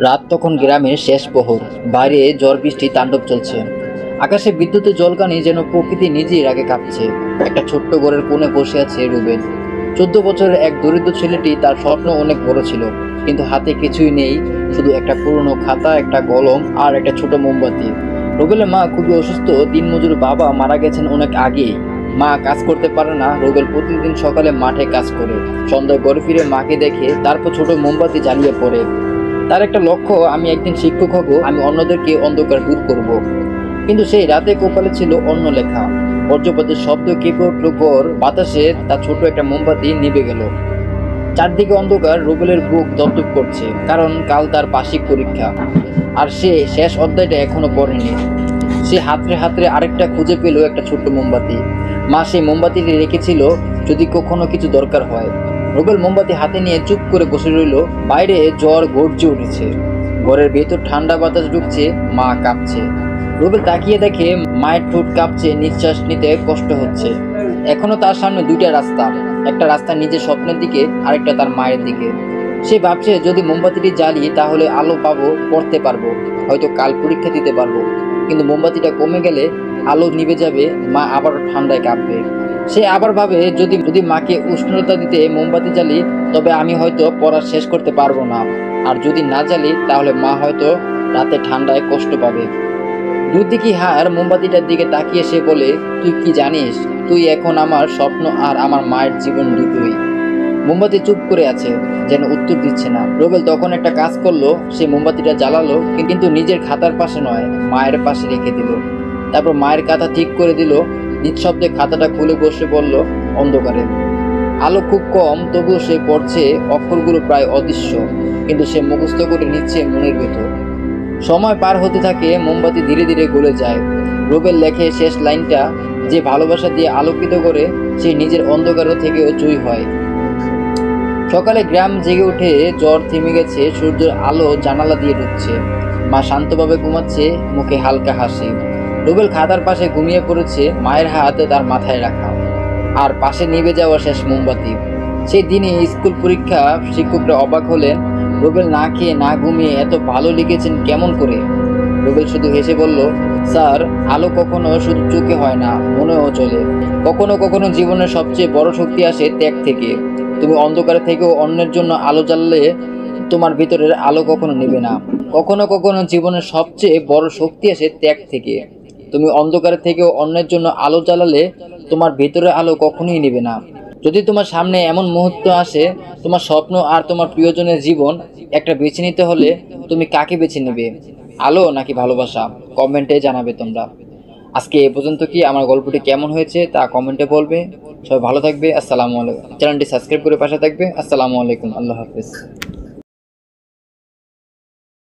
রাত তখন গ্রামের শেষ প্রহর। বাইরে ঝড় বৃষ্টি তাণ্ডব চলছে। আকাশে বিদ্যুতের জলকানি যেন প্রকৃতি নিজেই রাগে কাঁপছে। একটা ছোট্ট ঘরের কোণে বসে আছে রুবেল। 14 বছরের এক দরিদ্র ছেলেটি। তার স্বপ্ন অনেক বড় ছিল, কিন্তু হাতে কিছুই নেই, শুধু একটা পুরনো খাতা, একটা কলম আর একটা ছোট মোমবাতি। রুবেলের মা খুবই অসুস্থ। দিনমজুর বাবা মারা গেছেন অনেক আগেই। মা কাজ করতে পারে না। রুবেল প্রতিদিন সকালে মাঠে কাজ করে, সন্ধ্যায় ঘরে ফিরে মাকে দেখে, তারপর ছোট মোমবাতি জ্বালিয়ে পড়ে। তার একটা লক্ষ্য, আমি একদিন শিক্ষক হব, আমি অন্যদেরকে অন্ধকার দূর করব। কিন্তু সেই রাতে কপালে ছিল অন্য লেখা। বজ্রপাতের শব্দ কেঁপে উঠল ঘর, বাতাসে তার ছোট একটা মোমবাতি নিভে গেল। চারদিকে অন্ধকার। রুবেলের বুক দপদপ করছে, কারণ কাল তার বার্ষিক পরীক্ষা, আর সে শেষ অধ্যায়টা এখনো পড়েনি। সে হাতড়ে হাতড়ে আরেকটা খুঁজে পেল, একটা ছোট্ট মোমবাতি। মা সেই মোমবাতিটি রেখেছিল যদি কখনো কিছু দরকার হয়। রুবেল মোমবাতি হাতে নিয়ে চুপ করে বসে রইল। বাইরে ঝড় গর্জে উঠেছে, ঘরের ভেতর ঠান্ডা বাতাস ঢুকছে, মা কাঁপছে। রুবেল তাকিয়ে দেখে মায়ের ঠোঁট কাঁপছে, নিঃশ্বাস নিতে কষ্ট হচ্ছে। এখনো তার সামনে দুইটা রাস্তা, একটা রাস্তা নিজের স্বপ্নের দিকে, আরেকটা তার মায়ের দিকে। সে ভাবছে, যদি মোমবাতিটি জ্বালি তাহলে আলো পাবো, পড়তে পারবো, হয়তো কাল পরীক্ষা দিতে পারবো। কিন্তু মোমবাতিটা কমে গেলে আলো নিভে যাবে, মা আবারও ঠান্ডায় কাঁপবে। সে আবার ভাবে, যদি যদি মাকে উষ্ণতা দিতে মোমবাতি জ্বালি, তবে আমি হয়তো পড়া শেষ করতে পারবো না। আর যদি না জ্বালি, তাহলে মা হয়তো রাতে ঠান্ডায় কষ্ট পাবে। দুদিকে হার মোমবাতিটার দিকে তাকিয়ে সে বলে, তুই কি জানিস, তুই এখন আমার স্বপ্ন আর আমার মায়ের জীবন দুটোই। মোমবাতি চুপ করে আছে, যেন উত্তর দিচ্ছে না। রুবেল তখন একটা কাজ করলো, সে মোমবাতিটা জ্বালালো, কিন্তু নিজের খাতার পাশে নয়, মায়ের পাশে রেখে দিল। তারপর মায়ের খাতা ঠিক করে দিল। নিঃশব্দে খাতাটা খুলে বসে পড়ল অন্ধকারে। আলো খুব কম, তবুও সে পড়ছে। অক্ষরগুলো প্রায় অদৃশ্য, কিন্তু সে মুখস্থ করে নিচ্ছে মনের ভেতর। সময় পার হতে থাকে, মোমবাতি ধীরে ধীরে গলে যায়। রুবেল লেখে শেষ লাইনটা, যে ভালোবাসা দিয়ে আলোকিত করে, সে নিজের অন্ধকারও থেকেও জয়ী হয়। সকালে গ্রাম জেগে উঠে, ঝড় থেমে গেছে, সূর্যের আলো জানালা দিয়ে ঢুকছে। মা শান্তভাবে ঘুমাচ্ছে, মুখে হালকা হাসি। রুবেল খাতার পাশে ঘুমিয়ে পড়েছে, মায়ের হাত তার মাথায় রাখা, আর পাশে নিভে যাওয়া শেষ মোমবাতি। সেই দিনে স্কুল পরীক্ষা, শিক্ষকরা অবাক হলেন। রুবেল না খেয়ে না ঘুমিয়ে এত ভালো লিখেছেন কেমন করে? রুবেল শুধু হেসে বলল, স্যার, আলো কখনো শুধু চোখে হয় না, মনেও চলে। কখনো কখনো জীবনের সবচেয়ে বড় শক্তি আসে ত্যাগ থেকে। তুমি অন্ধকারে থেকেও অন্যের জন্য আলো জ্বাললে তোমার ভিতরের আলো কখনো নেবে না। কখনো কখনো জীবনের সবচেয়ে বড় শক্তি আসে ত্যাগ থেকে। তুমি অন্ধকারে থেকেও অন্যের জন্য আলো জ্বালালে তোমার ভিতরের আলো কখনোই নেবে না। যদি তোমার সামনে এমন মুহূর্ত আসে, তোমার স্বপ্ন আর তোমার প্রিয়জনের জীবন, একটা বেছে নিতে হলে তুমি কাকে বেছে নেবে, আলো নাকি ভালোবাসা? কমেন্টে জানাবে তোমরা। আজকে এ পর্যন্ত। কি আমার গল্পটি কেমন হয়েছে তা কমেন্টে বলবে। সবাই ভালো থাকবে। আসসালামু আলাইকুম। চ্যানেলটি সাবস্ক্রাইব করে পাশে থাকবে। আসসালামু আলাইকুম। আল্লাহ হাফেজ।